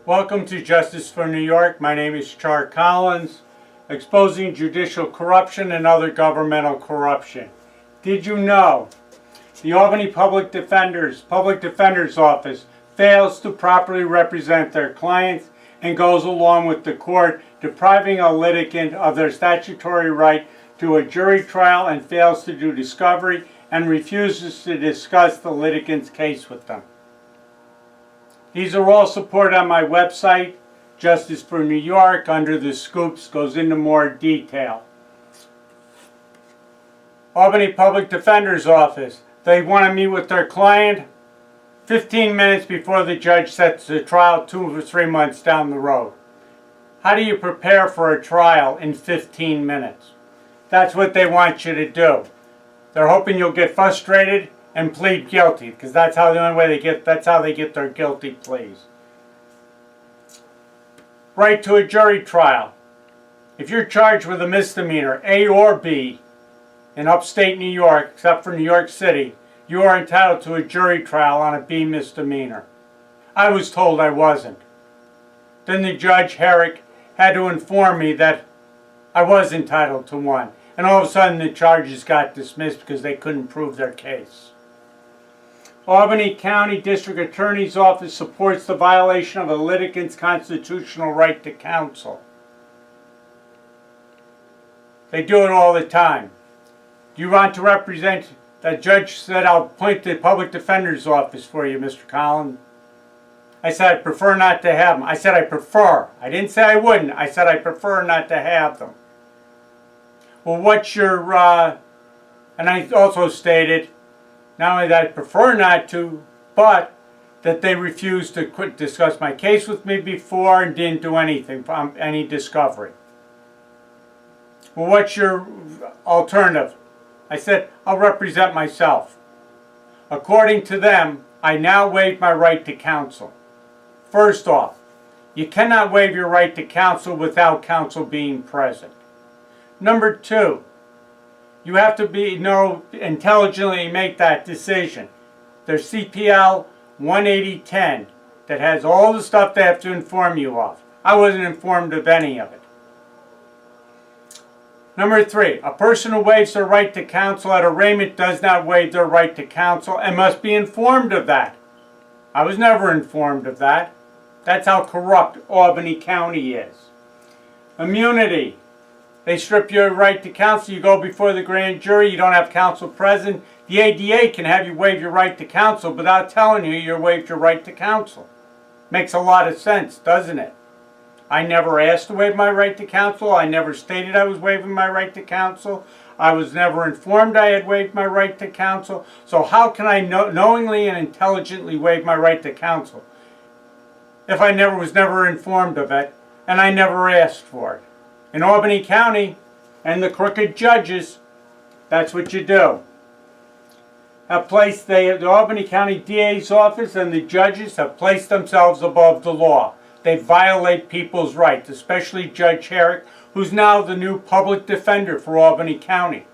Welcome to Justice for New York. My name is Char Collins, exposing judicial corruption and other governmental corruption. Did you know the Albany Public Defender's Office fails to properly represent their clients and goes along with the court, depriving a litigant of their statutory right to a jury trial, and fails to do discovery and refuses to discuss the litigant's case with them? These are all supported on my website, Justice for New York. Under the scoops goes into more detail. Albany Public Defender's Office. They want to meet with their client 15 minutes before the judge sets the trial 2 or 3 months down the road. How do you prepare for a trial in 15 minutes? That's what they want you to do. They're hoping you'll get frustrated and plead guilty, because that's how they get their guilty pleas. Right to a jury trial. If you're charged with a misdemeanor, A or B, in upstate New York, except for New York City, you are entitled to a jury trial on a B misdemeanor. I was told I wasn't. Then the judge, Herrick, had to inform me that I was entitled to one. And all of a sudden the charges got dismissed because they couldn't prove their case. Albany County District Attorney's Office supports the violation of a litigant's constitutional right to counsel. They do it all the time. Do you want to represent? The judge said, I'll appoint the Public Defender's Office for you, Mr. Collins. I said, I prefer not to have them. I said, I prefer. I didn't say I wouldn't. I said, I prefer not to have them. Well, what's your, and I also stated, not only that I prefer not to, but that they refused to discuss my case with me before and didn't do anything, any discovery. Well, what's your alternative? I said, I'll represent myself. According to them, I now waive my right to counsel. First off, you cannot waive your right to counsel without counsel being present. Number two, you have to intelligently make that decision. There's CPL 18010 that has all the stuff they have to inform you of. I wasn't informed of any of it. Number three, a person who waives their right to counsel at arraignment does not waive their right to counsel and must be informed of that. I was never informed of that. That's how corrupt Albany County is. Immunity. They strip your right to counsel. You go before the grand jury. You don't have counsel present. The ADA can have you waive your right to counsel without telling you you waived your right to counsel. Makes a lot of sense, doesn't it? I never asked to waive my right to counsel. I never stated I was waiving my right to counsel. I was never informed I had waived my right to counsel. So how can I knowingly and intelligently waive my right to counsel if I was never informed of it and I never asked for it? In Albany County and the crooked judges, that's what you do. The Albany County DA's office and the judges have placed themselves above the law. They violate people's rights, especially Judge Herrick, who's now the new public defender for Albany County.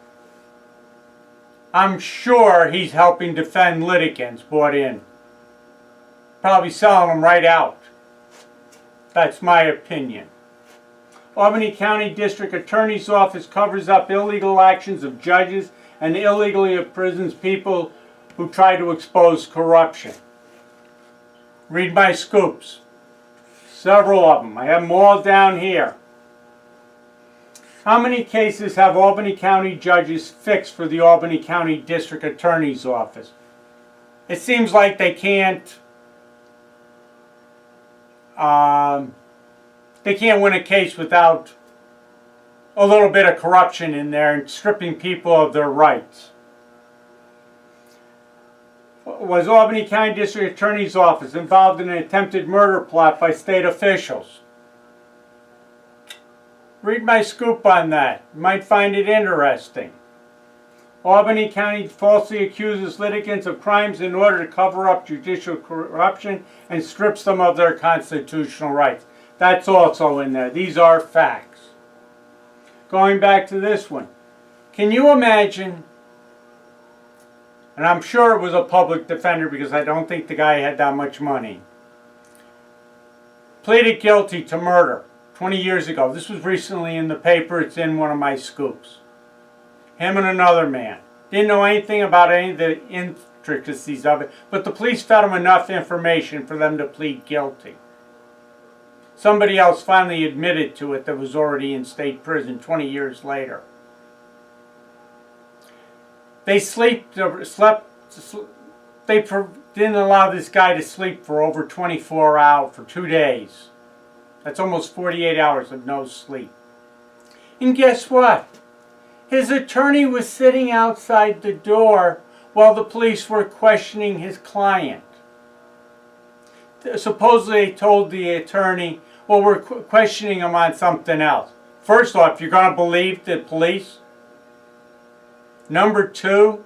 I'm sure he's helping defend litigants brought in. Probably selling them right out. That's my opinion. Albany County District Attorney's Office covers up illegal actions of judges and illegally imprisons people who try to expose corruption. Read my scoops. Several of them. I have them all down here. How many cases have Albany County judges fixed for the Albany County District Attorney's Office? It seems like they can't win a case without a little bit of corruption in there and stripping people of their rights. Was Albany County District Attorney's Office involved in an attempted murder plot by state officials? Read my scoop on that. You might find it interesting. Albany County falsely accuses litigants of crimes in order to cover up judicial corruption and strips them of their constitutional rights. That's also in there. These are facts. Going back to this one. Can you imagine, and I'm sure it was a public defender because I don't think the guy had that much money. pleaded guilty to murder 20 years ago. This was recently in the paper. It's in one of my scoops. Him and another man. Didn't know anything about any of the intricacies of it, but the police fed them enough information for them to plead guilty. Somebody else finally admitted to it that was already in state prison 20 years later. They didn't allow this guy to sleep for over 24 hours, for 2 days. That's almost 48 hours of no sleep. And guess what? His attorney was sitting outside the door while the police were questioning his client. Supposedly they told the attorney, well, we're questioning him on something else. First off, you're going to believe the police? Number two,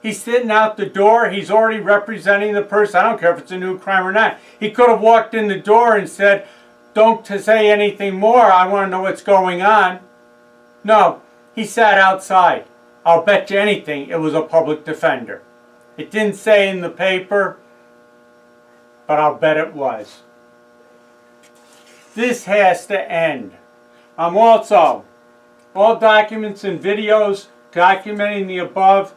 he's sitting out the door. He's already representing the person. I don't care if it's a new crime or not. He could have walked in the door and said, don't say anything more. I want to know what's going on. No, he sat outside. I'll bet you anything it was a public defender. It didn't say in the paper, but I'll bet it was. This has to end. Also, all documents and videos documenting the above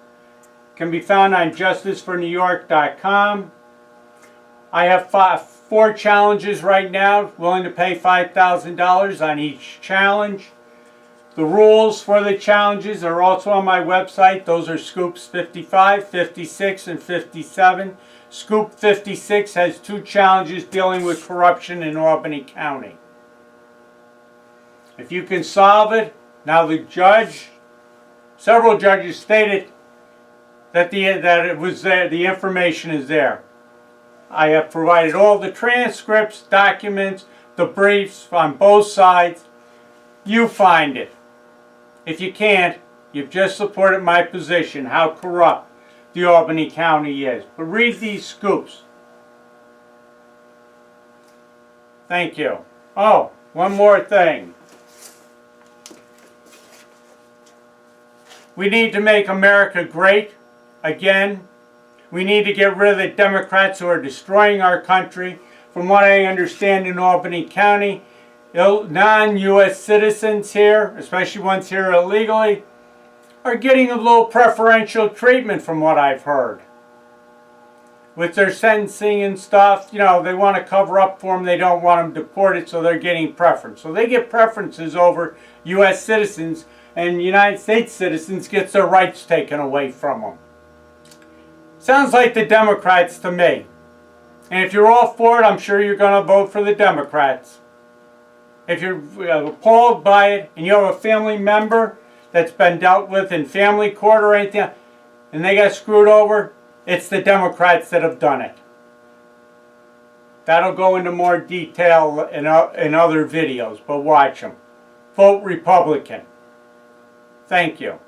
can be found on justicefornewyork.com. I have 4 challenges right now, willing to pay $5,000 on each challenge. The rules for the challenges are also on my website. Those are Scoops 55, 56, and 57. Scoop 56 has 2 challenges dealing with corruption in Albany County. If you can solve it, now the judge, several judges stated that it was there, the information is there. I have provided all the transcripts, documents, the briefs on both sides. You find it. If you can't, you've just supported my position, how corrupt the Albany County is. But read these scoops. Thank you. Oh, one more thing. We need to make America great again. We need to get rid of the Democrats who are destroying our country. From what I understand in Albany County, non-U.S. citizens here, especially ones here illegally, are getting a little preferential treatment from what I've heard. With their sentencing and stuff, you know, they want to cover up for them. They don't want them deported, so they're getting preference. So they get preferences over U.S. citizens, and United States citizens get their rights taken away from them. Sounds like the Democrats to me. And if you're all for it, I'm sure you're going to vote for the Democrats. If you're appalled by it and you have a family member that's been dealt with in family court or anything, and they got screwed over, it's the Democrats that have done it. That'll go into more detail in other videos, but watch them. Vote Republican. Thank you.